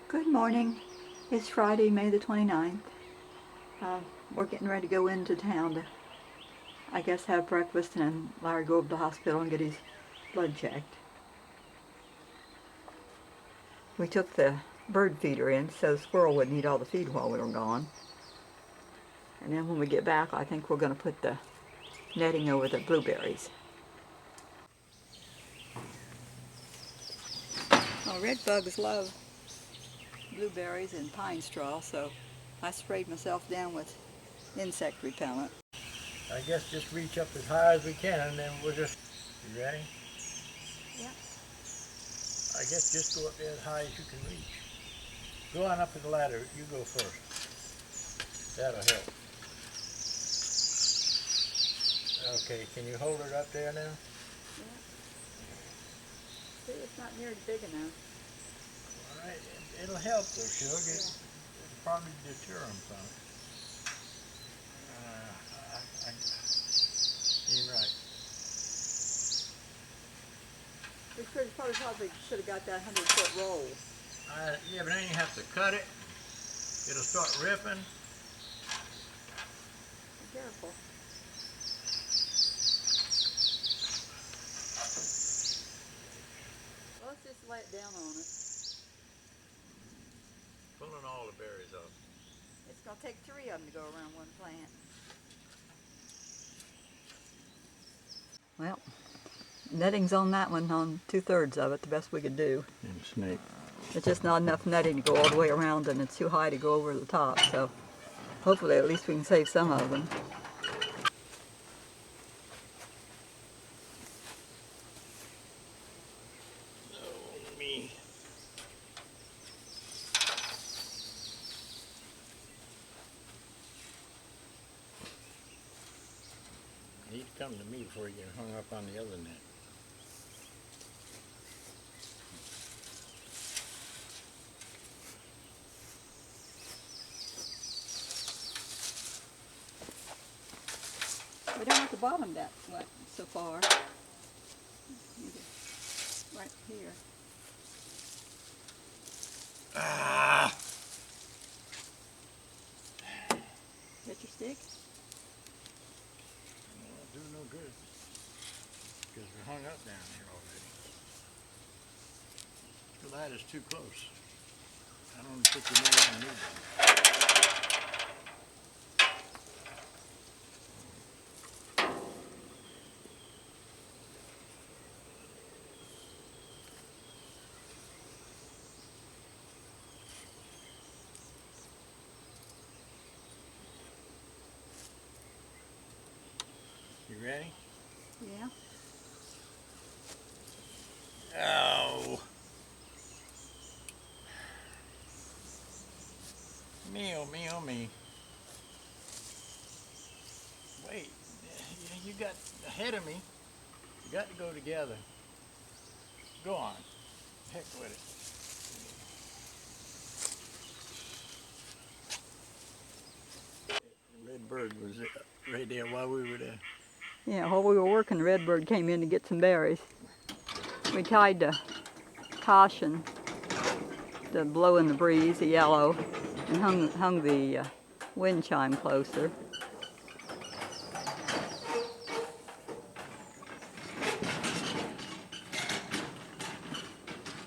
Good morning. It's Friday, May the 29th. We're getting ready to go into town to, I guess, have breakfast and then Larry go over to the hospital and get his blood checked. We took the bird feeder in so the squirrel wouldn't eat all the feed while we were gone. And then when we get back, I think we're going to put the netting over the blueberries. Well, red bugs love blueberries and pine straw, so I sprayed myself down with insect repellent. I guess just reach up as high as we can and then we'll just, you ready? Yeah. I guess just go up there as high as you can reach. Go on up to the ladder, you go first. That'll help. Okay, can you hold it up there now? Yeah. See, it's not near big enough. All right, it'll help though, Shug. It'll probably deter them some. You're right. We probably should have got that 100-foot roll. Yeah, but then you have to cut it. It'll start ripping. Be careful. Well, let's just lay it down on it. Pulling all the berries off. It's going to take 3 of them to go around one plant. Well, netting's on that one on 2/3 of it, the best we could do. And snake. It's just not enough netting to go all the way around, and it's too high to go over the top, so hopefully at least we can save some of them. Oh, me. He's coming to me before he gets hung up on the other net. We don't want the bottom that wet so far. Right here. Ah! Get your stick? Won't do no good. Because we're hung up down here already. The ladder's too close. I don't think you know what I need. You ready? Yeah. Oh. Me, oh me, oh me. Wait, you got ahead of me. You got to go together. Go on. Heck with it. The red bird was right there while we were there. Yeah, while we were working, the redbird came in to get some berries. We tied the caution, the blow in the breeze, the yellow, and hung the wind chime closer.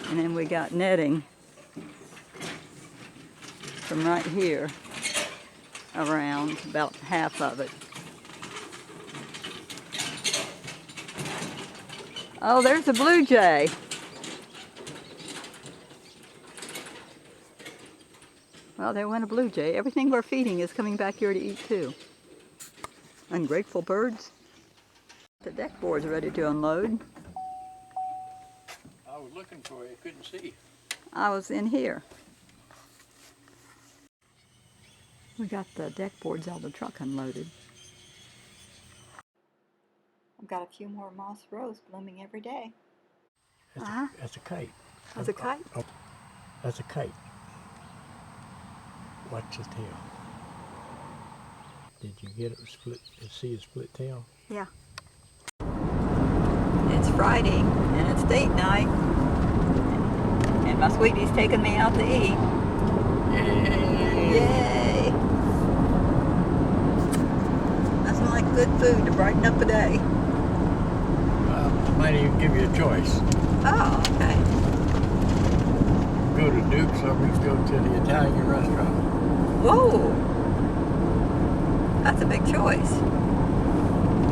And then we got netting from right here around, about half of it. Oh, there's a blue jay. Well, there went a blue jay. Everything we're feeding is coming back here to eat too. Ungrateful birds. The deck board's ready to unload. I was looking for you, couldn't see. I was in here. We got the deck boards out of the truck unloaded. I've got a few more moss rose blooming every day. That's a kite. That's a kite? Oh, that's a kite. Watch his tail. Did you get it split? See a split tail? Yeah. It's Friday and it's date night. And and my sweetie's taking me out to eat. Yay! Yay! Nothing like good food to brighten up a day. I might even give you a choice. Oh, okay. Go to Duke's or we can go to the Italian restaurant. Whoa! That's a big choice.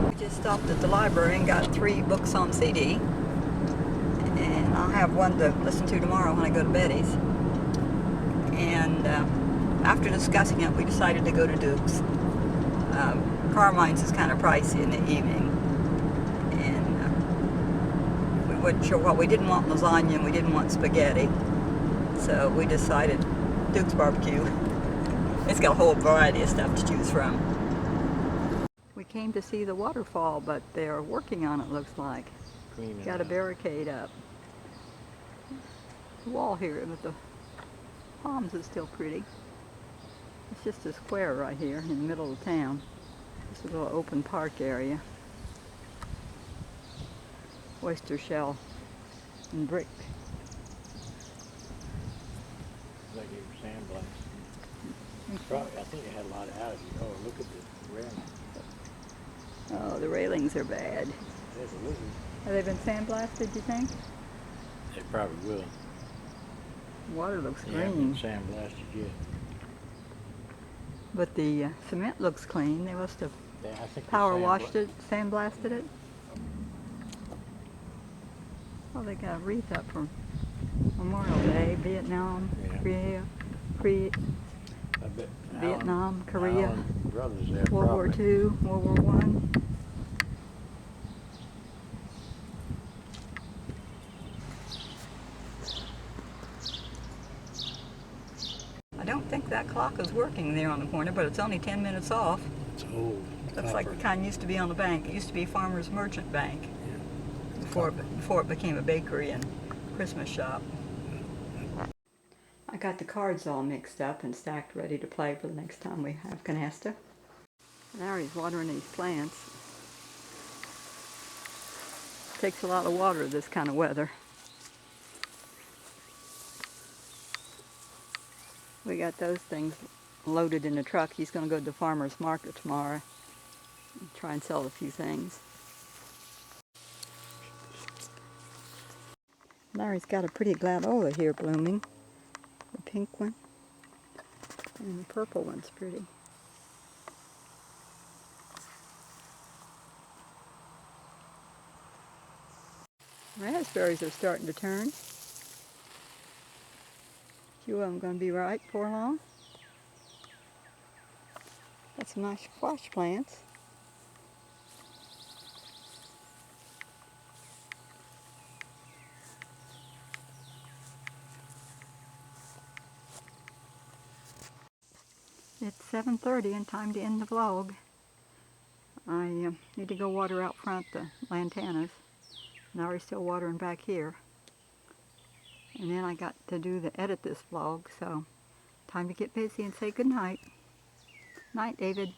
We just stopped at the library and got 3 books on CD. And I'll have one to listen to tomorrow when I go to Betty's. And after discussing it, we decided to go to Duke's. Carmine's is kind of pricey in the evening. And we weren't sure what. We didn't want lasagna and we didn't want spaghetti. So we decided Duke's Barbecue. It's got a whole variety of stuff to choose from. We came to see the waterfall, but they're working on it, looks like. Cleaning Got a up. barricade up. The wall here with the palms is still pretty. It's just a square right here in the middle of town. It's a little open park area. Oyster shell and brick. Like it was sandblasted. Probably, I think it had a lot of algae. Oh, look at the railing. Oh, the railings are bad. There's a lizard. Have they been sandblasted, you think? They probably will. Water looks They haven't been green. sandblasted yet. But the cement looks clean. They must have Yeah, I think they power washed it, sandblasted it. Oh, they got a wreath up for Memorial Day, Vietnam, Yeah. I bet Vietnam, Korea, Alan brothers there World War probably. II, World War One. I don't think that clock is working there on the corner, but it's only 10 minutes off. It's old. Looks like the kind used to be on the bank. It used to be Farmers Merchant Bank before it became a bakery and Christmas shop. I got the cards all mixed up and stacked ready to play for the next time we have canasta. Now he's watering these plants. Takes a lot of water this kind of weather. We got those things loaded in the truck. He's going to go to the farmer's market tomorrow and try and sell a few things. Larry's got a pretty gladiola here blooming. The pink one and the purple one's pretty. Raspberries are starting to turn. A few of them going to be ripe before long. Got some nice squash plants. It's 7:30 and time to end the vlog. I need to go water out front the lantanas. Now we're still watering back here. And then I got to edit this vlog, so time to get busy and say good night. Night, David.